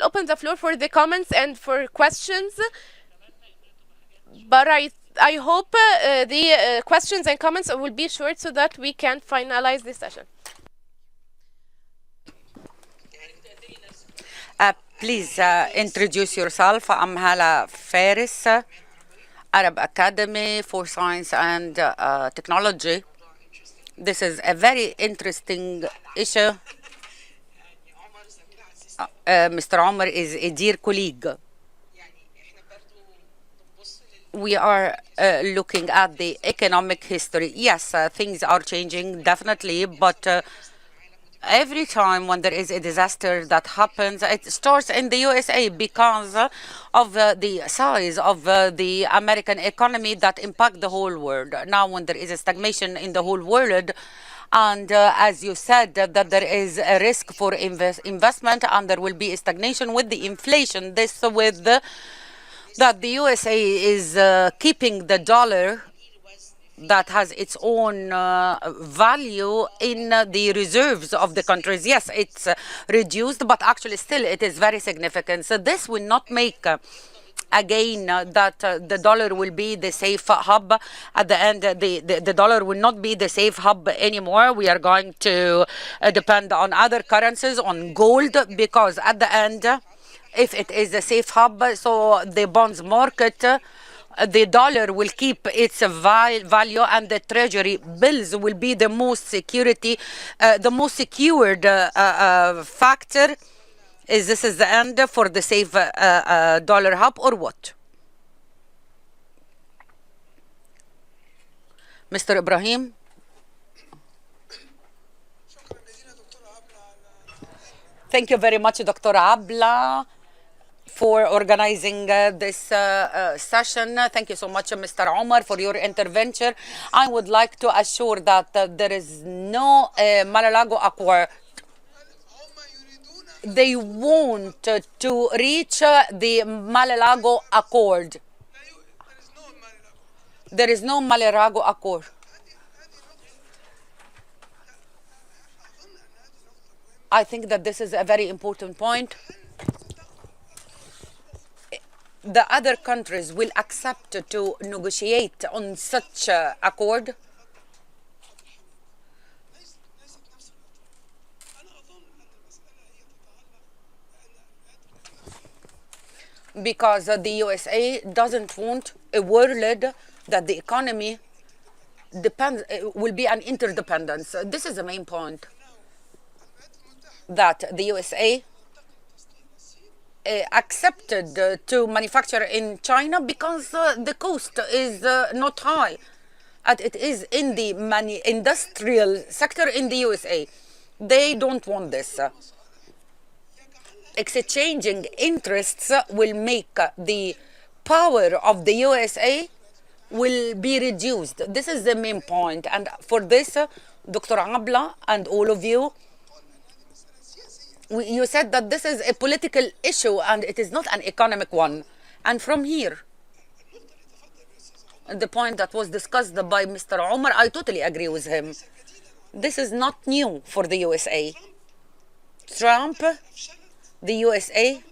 will open the floor for the comments and for questions. But I hope the questions and comments will be short so that we can finalize this session. Please introduce yourself. I'm Hala Faris, Arab Academy for Science and Technology. This is a very interesting issue. Mr. Omar is a dear colleague. We are looking at the economic history. Yes, things are changing, definitely, but every time when there is a disaster that happens, it starts in the USA because of the size of the American economy that impact the whole world. Now, when there is a stagnation in the whole world, and as you said, that there is a risk for investment and there will be a stagnation with the inflation. This with that the USA is keeping the dollar that has its own value in the reserves of the countries. Yes, it's reduced, but actually still it is very significant. So this will not make again that the dollar will be the safe hub. At the end, the dollar will not be the safe hub anymore. We are going to depend on other currencies, on gold, because at the end, if it is a safe hub, so the bonds market, the dollar will keep its value, and the treasury bills will be the most security, the most secured factor. Is this is the end for the safe dollar hub or what? Mr. Ibrahim? Thank you very much, Dr. Abla, for organizing this session. Thank you so much, Mr. Omar, for your intervention. I would like to assure that there is no mar-a-lago accord. They want to reach the mar-a-lago accord. There is no mar-a-lago accord. I think that this is a very important point. The other countries will accept to negotiate on such accord. Because the USA doesn't want a world that the economy will be an interdependence. This is the main point. That the USA accepted to manufacture in China because the cost is not high, and it is in the industrial sector in the USA. They don't want this. Exchanging interests will make the power of the USA will be reduced. This is the main point. And for this, Dr. Abla and all of you, you said that this is a political issue and it is not an economic one. And from here, the point that was discussed by Mr. Omar, I totally agree with him. This is not new for the USA. Trump, the USA,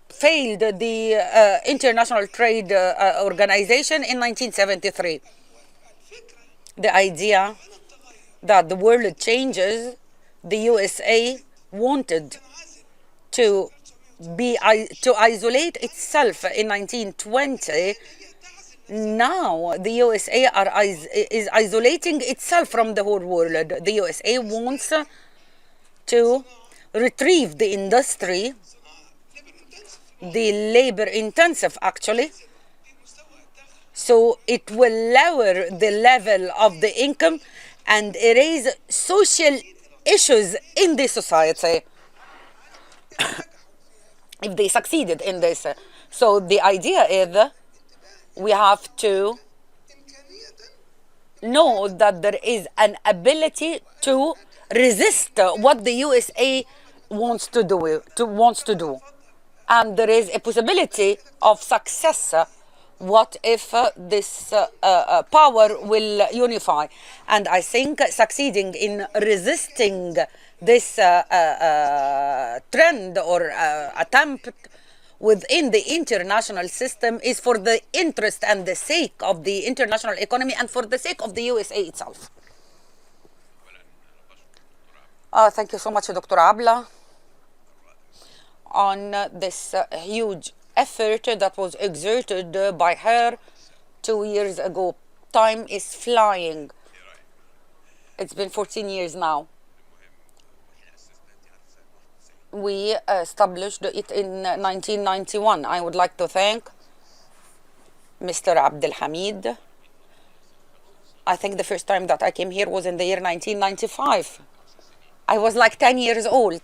failed the International Trade Organization in 1973. The idea that the world changes, the USA wanted to isolate itself in 1920. Now the USA is isolating itself from the whole world. The USA wants to retrieve the industry, the labor intensive actually, so it will lower the level of the income and erase social issues in the society if they succeeded in this. So the idea is we have to know that there is an ability to resist what the USA wants to do. And there is a possibility of success. What if this power will unify? And I think succeeding in resisting this trend or attempt within the international system is for the interest and the sake of the international economy and for the sake of the USA itself. Thank you so much, Dr. Abla, on this huge effort that was exerted by her 2 years ago. Time is flying. It's been 14 years now. We established it in 1991. I would like to thank Mr. Abdel Hamid. I think the first time that I came here was in the year 1995. I was like 10 years old.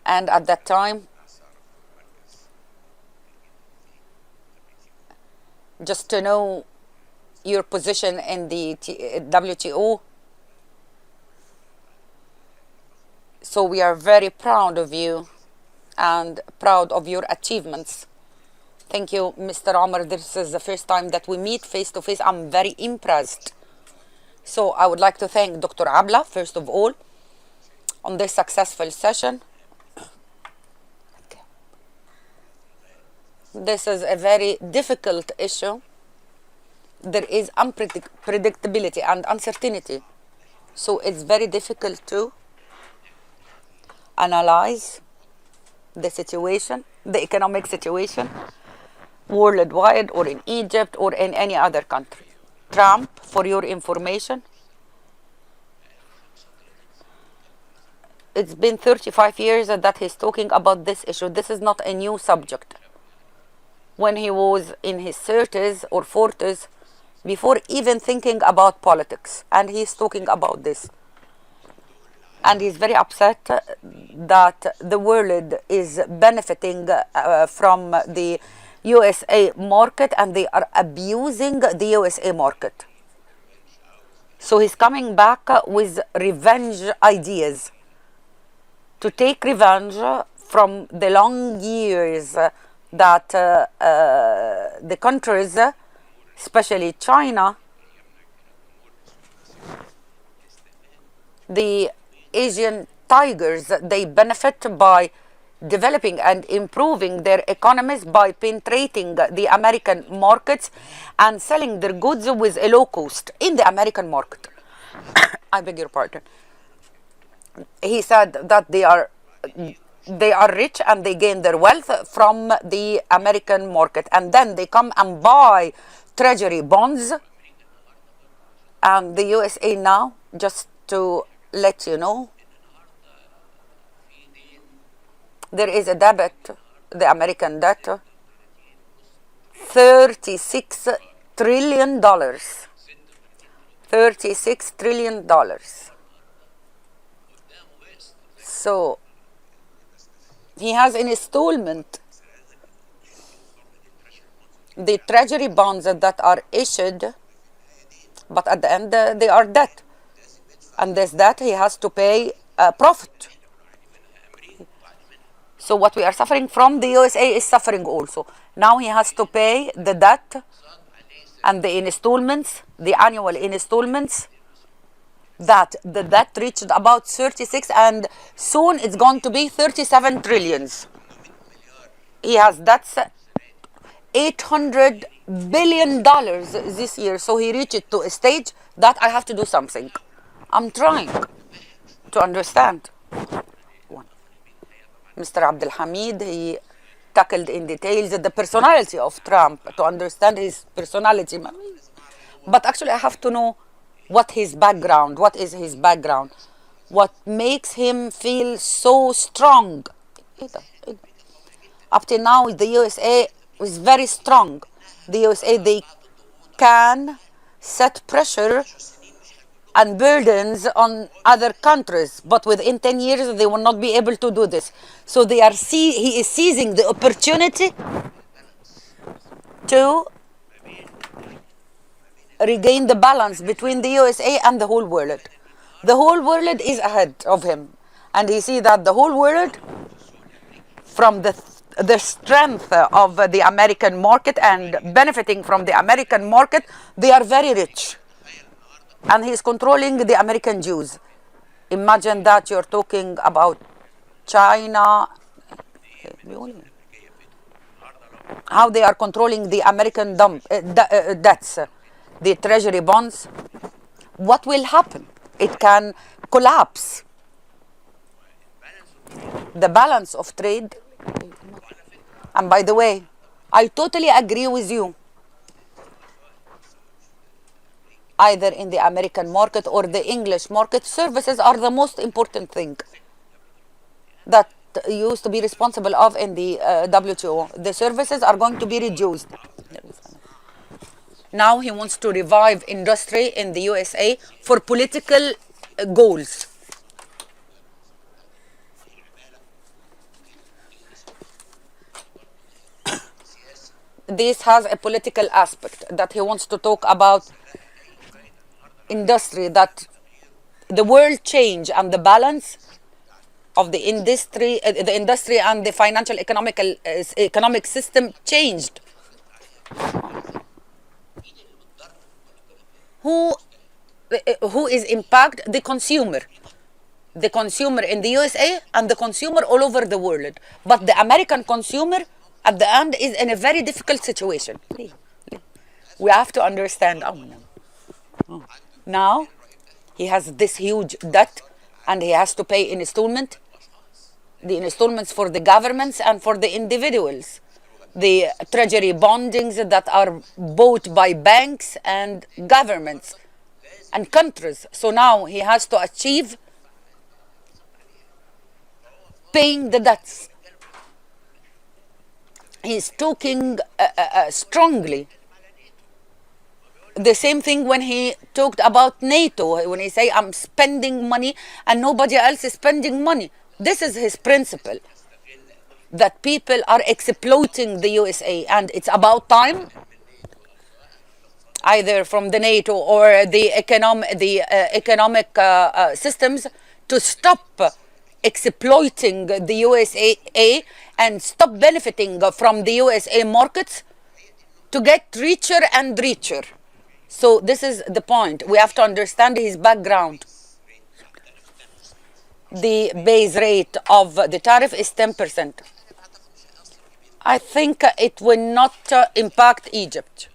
And at that time, just to know your position in the WTO. So we are very proud of you and proud of your achievements. Thank you, Mr. Omar. This is the first time that we meet face to face. I'm very impressed. So I would like to thank Dr. Abla, first of all, on this successful session. This is a very difficult issue. There is unpredictability and uncertainty. So it's very difficult to analyze the situation, the economic situation, worldwide or in Egypt or in any other country. Trump, for your information, it's been 35 years that he's talking about this issue. This is not a new subject. When he was in his 30s or 40s, before even thinking about politics, and he's talking about this. And he's very upset that the world is benefiting from the USA market and they are abusing the USA market. So he's coming back with revenge ideas to take revenge from the long years that the countries, especially China, the Asian tigers, they benefit by developing and improving their economies by penetrating the American markets and selling their goods with a low cost in the American market. I beg your pardon. He said that they are rich and they gain their wealth from the American market, and then they come and buy treasury bonds. And the USA now, just to let you know, there is a debt, the American debt, $36 trillion. $36 trillion. So he has an installment. The treasury bonds that are issued, but at the end they are debt. And this debt he has to pay profit. So what we are suffering from, the USA is suffering also. Now he has to pay the debt and the installments, the annual installments, that the debt reached about 36 and soon it's going to be 37 trillions. He has debts $800 billion this year. So he reached to a stage that I have to do something. I'm trying to understand. Mr. Abdel Hamid, he tackled in details the personality of Trump, to understand his personality. But actually I have to know what his background, what is his background, what makes him feel so strong. Up till now, the USA is very strong. The USA, they can set pressure and burdens on other countries, but within 10 years they will not be able to do this. So he is seizing the opportunity to regain the balance between the USA and the whole world. The whole world is ahead of him, and he sees that the whole world, from the strength of the American market and benefiting from the American market, they are very rich. And he is controlling the American Jews. Imagine that you're talking about China, how they are controlling the American debts, the treasury bonds. What will happen? It can collapse. The balance of trade. And by the way, I totally agree with you. Either in the American market or the English market, services are the most important thing that used to be responsible of in the WTO. The services are going to be reduced. Now he wants to revive industry in the USA for political goals. This has a political aspect that he wants to talk about industry, that the world change and the balance of the industry and the financial economic system changed. Who is impacted? The consumer. The consumer in the USA and the consumer all over the world. But the American consumer at the end is in a very difficult situation. We have to understand. Now he has this huge debt and he has to pay the installments for the governments and for the individuals. The treasury bondings that are bought by banks and governments and countries. So now he has to achieve paying the debts. He's talking strongly. The same thing when he talked about NATO, when he say I'm spending money and nobody else is spending money. This is his principle, that people are exploiting the USA, and it's about time either from the NATO or the economic systems to stop exploiting the USA and stop benefiting from the USA markets to get richer and richer. So this is the point. We have to understand his background. The base rate of the tariff is 10%. I think it will not impact Egypt.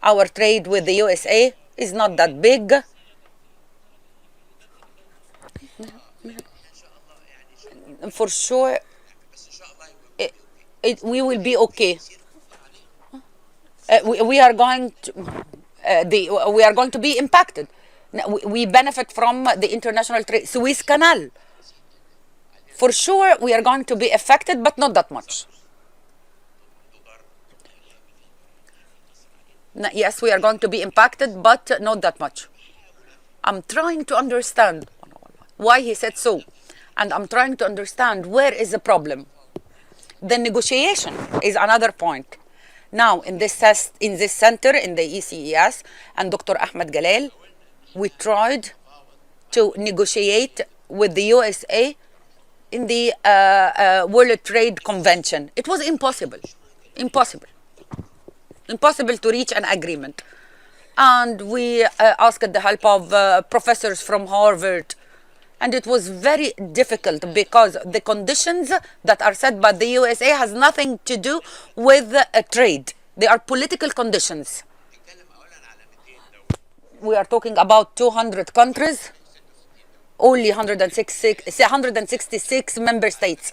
Our trade with the USA is not that big. For sure, we will be okay. We are going to be impacted. We benefit from the international trade, Suez Canal. For sure, we are going to be affected, but not that much. Yes, we are going to be impacted, but not that much. I'm trying to understand why he said so. And I'm trying to understand where is the problem. The negotiation is another point. Now, in this center, in the ECES, and Dr. Ahmed Galal, we tried to negotiate with the USA in the World Trade Convention. It was impossible. Impossible to reach an agreement. And we asked the help of professors from Harvard. And it was very difficult because the conditions that are set by the USA has nothing to do with trade. They are political conditions. We are talking about 200 countries, only 166 member states.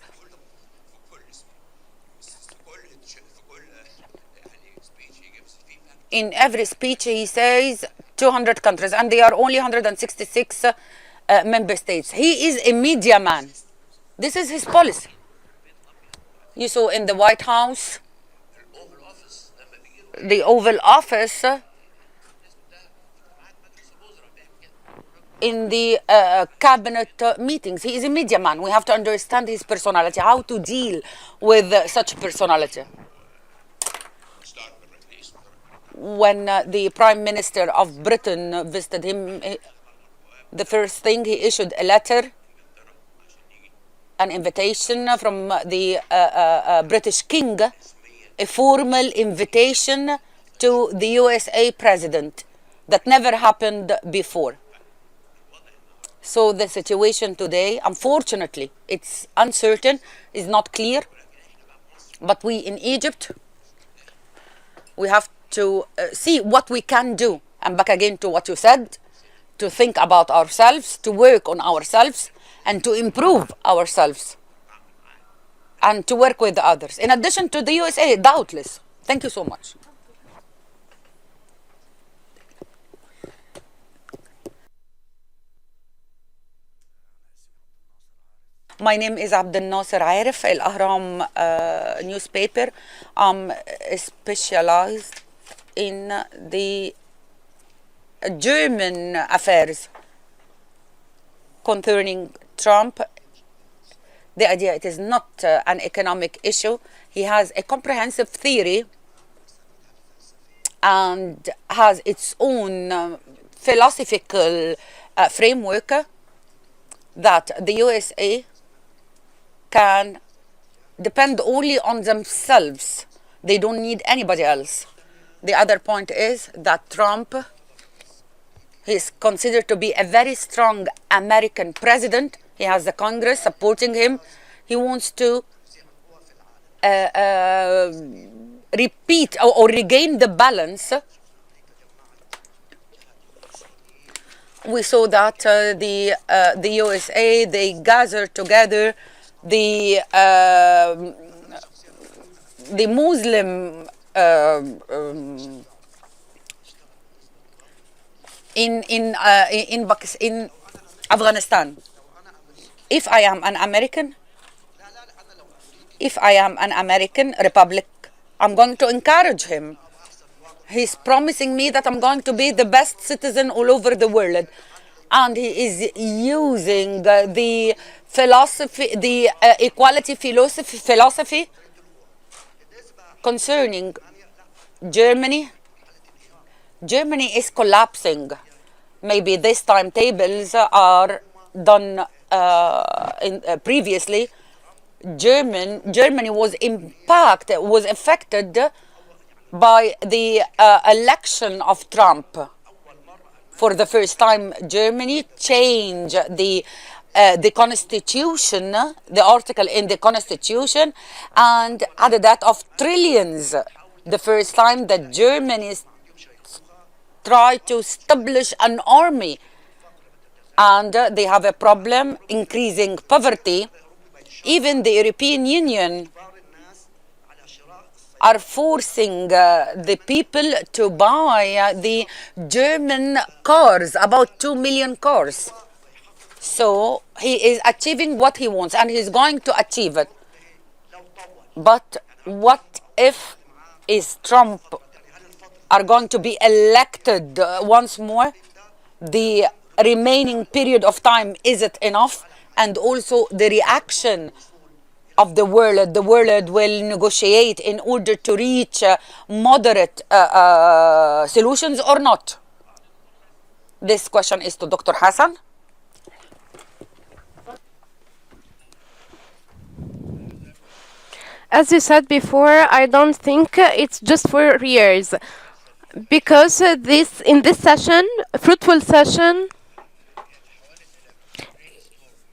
In every speech he says 200 countries, and they are only 166 member states. He is a media man. This is his policy. You saw in the White House, the Oval Office, in the cabinet meetings. He is a media man. We have to understand his personality, how to deal with such personality. When the Prime Minister of Britain visited him, the first thing he issued a letter, an invitation from the British King, a formal invitation to the USA President that never happened before. So the situation today, unfortunately, it's uncertain, is not clear. But we in Egypt, we have to see what we can do. And back again to what you said, to think about ourselves, to work on ourselves, and to improve ourselves, and to work with others. In addition to the USA, doubtless. Thank you so much. My name is Abdel Nasser Arif, Al Ahram newspaper. I'm specialized in the German affairs concerning Trump. The idea it is not an economic issue. He has a comprehensive theory and has its own philosophical framework that the USA can depend only on themselves. They don't need anybody else. The other point is that Trump is considered to be a very strong American president. He has the Congress supporting him. He wants to repeat or regain the balance. We saw that the USA, they gathered together the Muslim in Afghanistan. If I am an American, if I am an American republic, I'm going to encourage him. He's promising me that I'm going to be the best citizen all over the world. And he is using the philosophy, the equality philosophy concerning Germany. Germany is collapsing. Maybe these timetables are done previously. Germany was affected by the election of Trump. For the first time, Germany changed the constitution, the article in the constitution, and added that of trillions. The first time that Germany tried to establish an army, and they have a problem increasing poverty. Even the European Union are forcing the people to buy the German cars, about 2 million cars. So he is achieving what he wants, and he's going to achieve it. But what if is Trump are going to be elected once more? The remaining period of time, is it enough? And also the reaction of the world will negotiate in order to reach moderate solutions or not? This question is to Dr. Hassan. As you said before, I don't think it's just for years, because this in this session, fruitful session,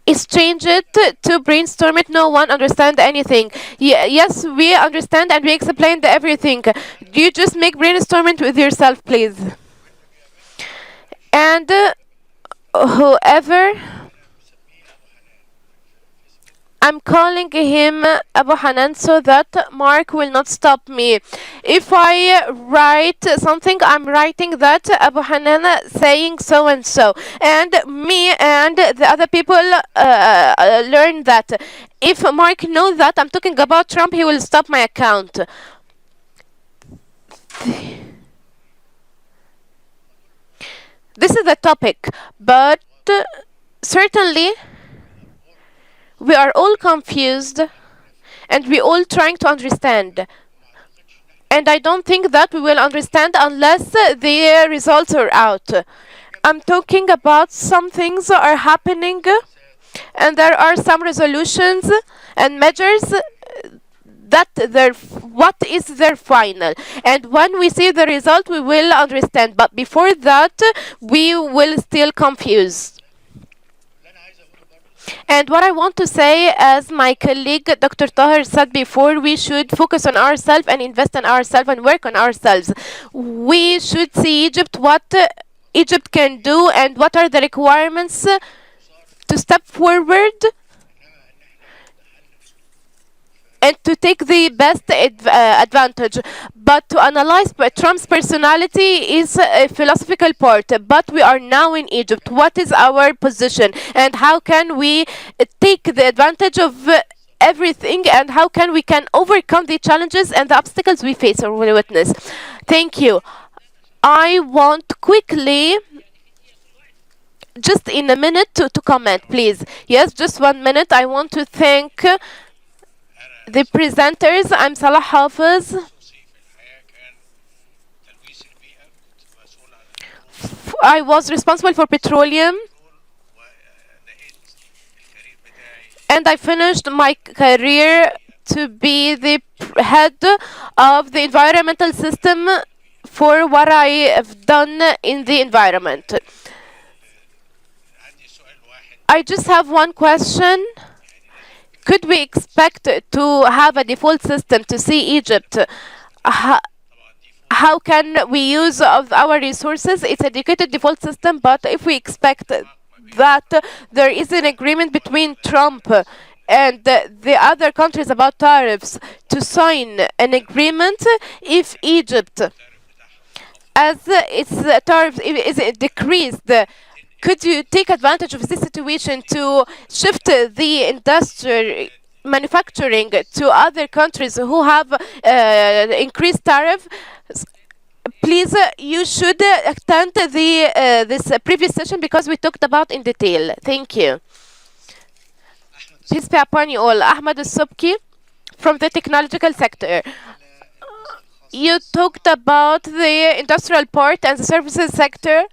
is changed to brainstorm it. No one understand anything. Yes, we understand and we explained everything. You just make brainstorming with yourself, please. And whoever, I'm calling him Abu Hanan so that Mark will not stop me. If I write something, I'm writing that Abu Hanan saying so and so. And me and the other people learn that. If Mark knows that I'm talking about Trump, he will stop my account. This is the topic, but certainly we are all confused and we all trying to understand. And I don't think that we will understand unless the results are out. I'm talking about some things are happening and there are some resolutions and measures that what is their final, and when we see the result we will understand, but before that we will still confused. And what I want to say, as my colleague Dr. Tahir said before, we should focus on ourselves and invest in ourselves and work on ourselves. We should see Egypt, what Egypt can do, and what are the requirements to step forward and to take the best advantage. But to analyze Trump's personality is a philosophical part. But we are now in Egypt. What is our position, and how can we take the advantage of everything, and how can we can overcome the challenges and the obstacles we face or we witness? Thank you. I want quickly, just in a minute, to comment, please. Yes, just 1 minute. I want to thank the presenters. I'm Salah Hafiz. I was responsible for petroleum, and I finished my career to be the head of the environmental system for what I have done in the environment. I just have one question. Could we expect to have a default system to see Egypt? Ho- how can we use of our resources? It's a dedicated default system, but if we expect that there is an agreement between Trump and the other countries about tariffs to sign an agreement, if Egypt, as its tariff is decreased, could you take advantage of this situation to shift the industry manufacturing to other countries who have increased tariff? Please, you should attend the this previous session because we talked about in detail. Thank you. Peace be upon you all. Ahmed Subki from the technological sector. You talked about the industrial part and the services sector.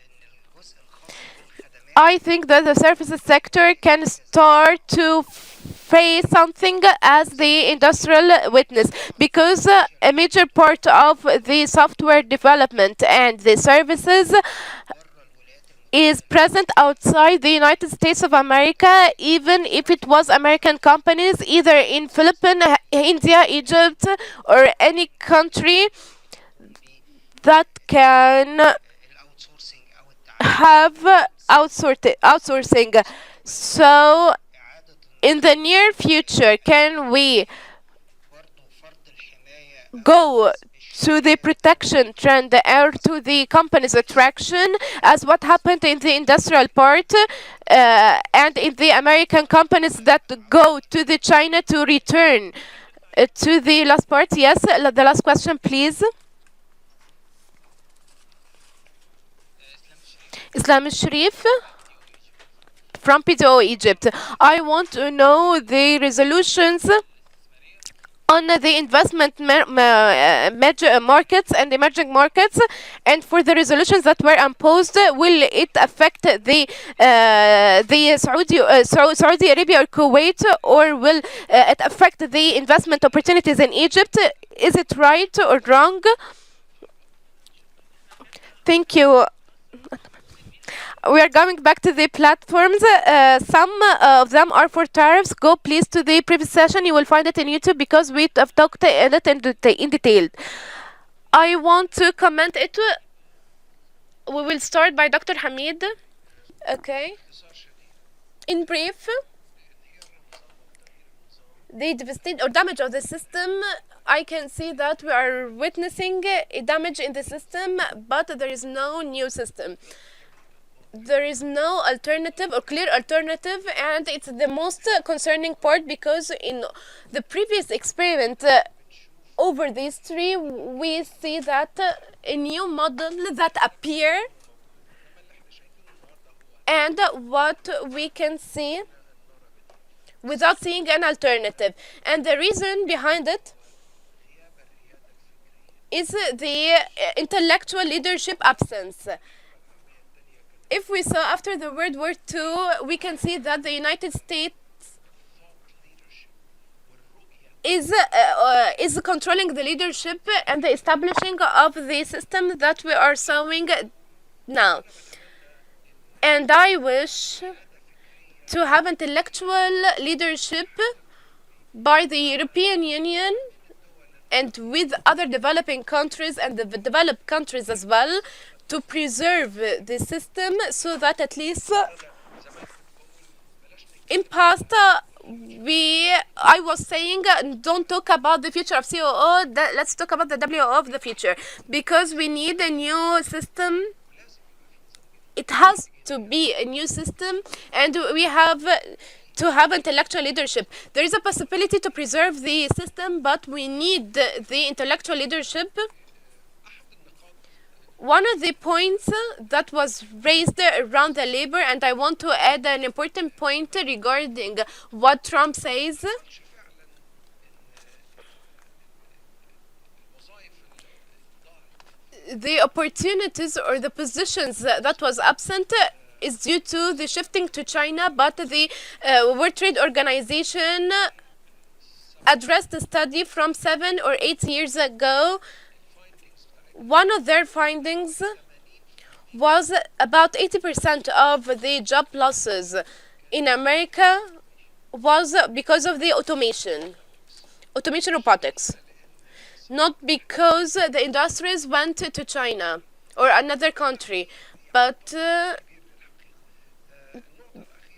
I think that the services sector can start to face something as the industrial witness, because a major part of the software development and the services is present outside the United States of America, even if it was American companies, either in Philippines, India, Egypt, or any country that can have outsourcing. So, in the near future, can we go to the protection trend or to the company's attraction, as what happened in the industrial part and in the American companies that go to the China to return to the last part? Yes, the last question, please. Islam Sharif from PTO Egypt. I want to know the resolutions on the investment major markets and emerging markets, and for the resolutions that were imposed, will it affect the Saudi Arabia or Kuwait, or will it affect the investment opportunities in Egypt? Is it right or wrong? Thank you. We are going back to the platforms. Some of them are for tariffs. Go please to the previous session. You will find it in YouTube because we have talked a lot in detail. I want to comment it. We will start by Dr. Hamid. Okay. In brief, the devastation or damage of the system, I can see that we are witnessing a damage in the system, but there is no new system. There is no alternative or clear alternative, and it's the most concerning part, because in the previous experiment over these three, we see that a new model that appear, and what we can see without seeing an alternative, and the reason behind it is the intellectual leadership absence. If we saw after the World War II, we can see that the United States is controlling the leadership and the establishing of the system that we are seeing now. And I wish to have intellectual leadership by the European Union and with other developing countries and the developed countries as well, to preserve the system so that at least in past I was saying don't talk about the future of COO, let's talk about the WO of the future, because we need a new system. It has to be a new system, and we have to have intellectual leadership. There is a possibility to preserve the system, but we need the intellectual leadership. One of the points that was raised around the labor, and I want to add an important point regarding what Trump says. The opportunities or the positions that was absent is due to the shifting to China, but the World Trade Organization addressed the study from 7 or 8 years ago. One of their findings was about 80% of the job losses in America was because of the automation robotics, not because the industries went to China or another country. But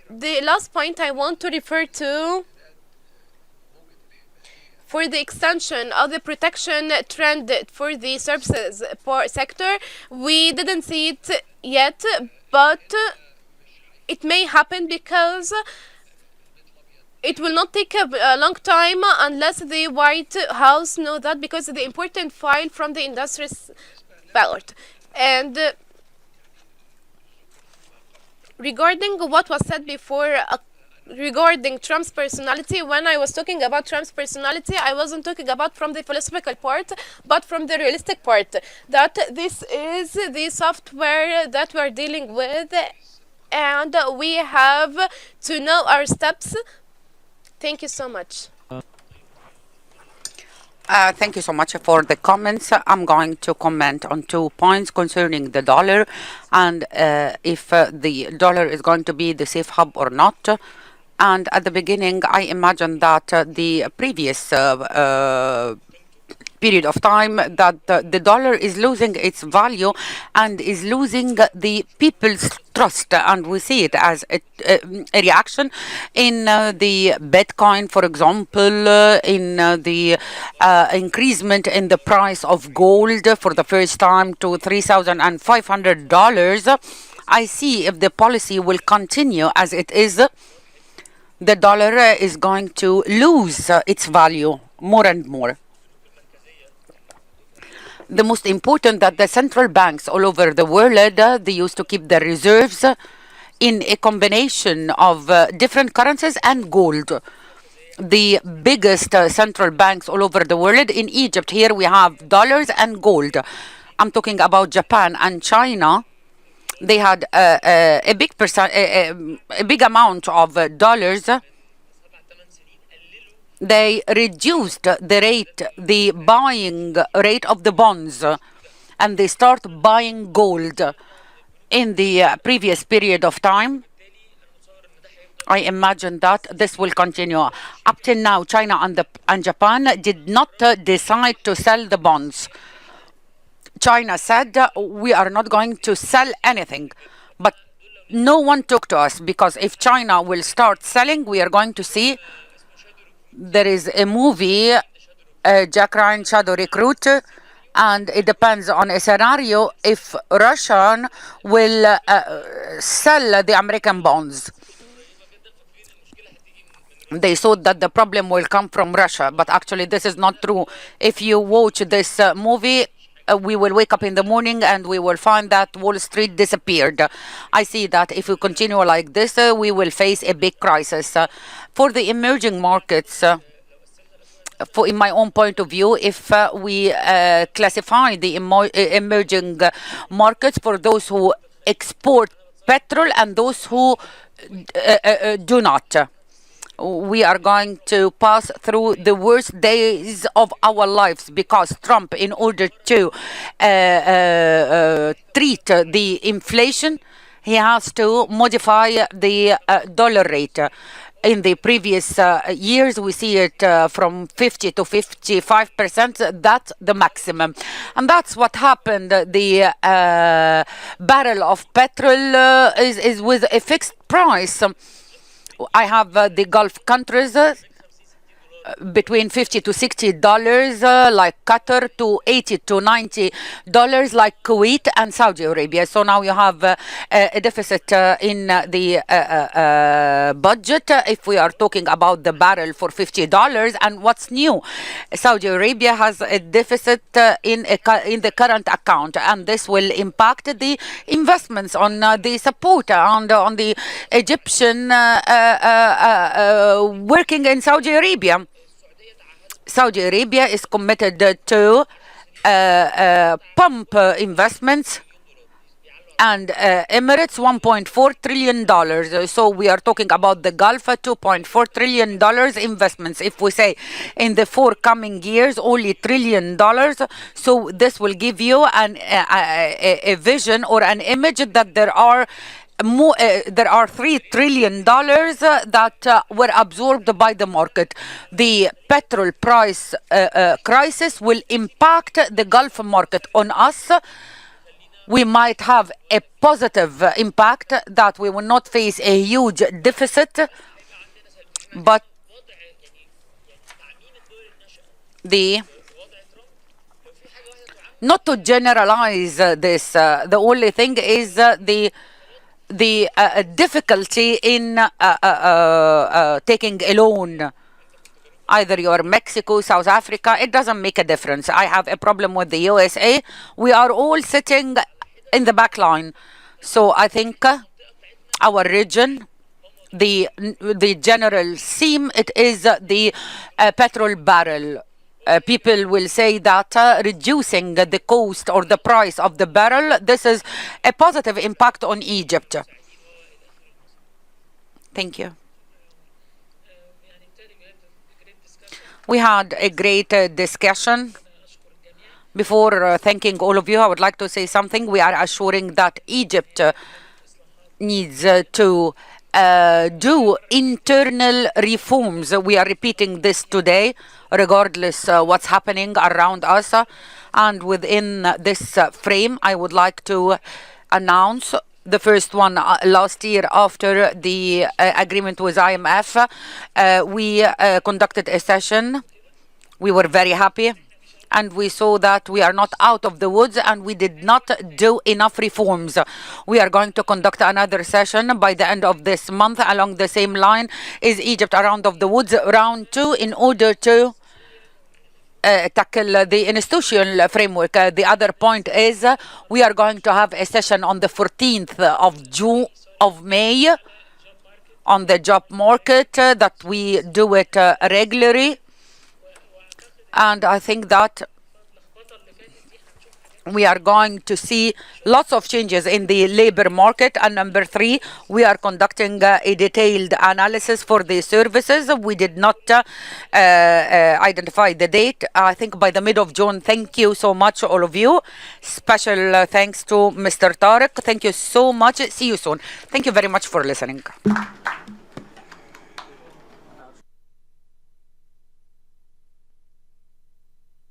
the last point I want to refer to, for the extension of the protection trend for the services sector, we didn't see it yet, but it may happen because it will not take a long time unless the White House know that, because of the important file from the industry's ballot. And regarding what was said before, regarding Trump's personality, when I was talking about Trump's personality, I wasn't talking about from the philosophical part, but from the realistic part, that this is the software that we're dealing with, and we have to know our steps. Thank you so much. Thank you so much for the comments. I'm going to comment on 2 points concerning the dollar and if the dollar is going to be the safe hub or not. And at the beginning, I imagine that the previous period of time that the dollar is losing its value and is losing the people's trust, and we see it as a reaction in the Bitcoin, for example, in the increasement in the price of gold for the first time to $3,500. I see if the policy will continue as it is, the dollar is going to lose its value more and more. The most important that the central banks all over the world, they used to keep their reserves in a combination of different currencies and gold. The biggest central banks all over the world, in Egypt here we have dollars and gold. I'm talking about Japan and China. They had a big amount of dollars. They reduced the buying rate of the bonds, and they start buying gold in the previous period of time. I imagine that this will continue. Up till now, China and Japan did not decide to sell the bonds. China said, we are not going to sell anything. But no one talked to us, because if China will start selling, we are going to see. There is a movie, Jack Ryan Shadow Recruit, and it depends on a scenario if Russia will sell the American bonds. They thought that the problem will come from Russia, but actually this is not true. If you watch this movie, we will wake up in the morning and we will find that Wall Street disappeared. I see that if we continue like this, we will face a big crisis. For the emerging markets, in my own point of view, if we classify the emerging markets for those who export petrol and those who do not, we are going to pass through the worst days of our lives, because Trump, in order to treat the inflation, he has to modify the dollar rate. In the previous years, we see it from 50 to 55%. That's the maximum. And that's what happened. The barrel of petrol is with a fixed price. I have the Gulf countries between 50 to 60 dollars, like Qatar, to 80 to 90 dollars, like Kuwait and Saudi Arabia. So now you have a deficit in the budget if we are talking about the barrel for $50. And what's new? Saudi Arabia has a deficit in the current account, and this will impact the investments on the support and on the Egyptian working in Saudi Arabia. Saudi Arabia is committed to pump investments, and Emirates $1.4 trillion. So we are talking about the Gulf, $2.4 trillion investments. If we say in the forthcoming years only $1 trillion, so this will give you a vision or an image that there are $3 trillion that were absorbed by the market. The petrol price crisis will impact the Gulf market on us. We might have a positive impact that we will not face a huge deficit, but not to generalize this, the only thing is the difficulty in taking a loan. Either you are Mexico, South Africa, it doesn't make a difference. I have a problem with the USA. We are all sitting in the back line. So I think our region, the general theme, it is the petrol barrel. People will say that reducing the cost or the price of the barrel, this is a positive impact on Egypt. Thank you. We had a great discussion. Before thanking all of you, I would like to say something. We are assuring that Egypt needs to do internal reforms. We are repeating this today, regardless what's happening around us. And within this frame, I would like to announce the first one last year after the agreement with IMF. We conducted a session. We were very happy. And we saw that we are not out of the woods and we did not do enough reforms. We are going to conduct another session by the end of this month along the same line. Is Egypt around of the woods? Round 2, in order to tackle the institutional framework. The other point is we are going to have a session on the 14th of May on the job market, that we do it regularly. And I think that we are going to see lots of changes in the labor market. And number 3, we are conducting a detailed analysis for the services. We did not identify the date. I think by the mid of June. Thank you so much, all of you. Special thanks to Mr. Tariq. Thank you so much. See you soon. Thank you very much for listening.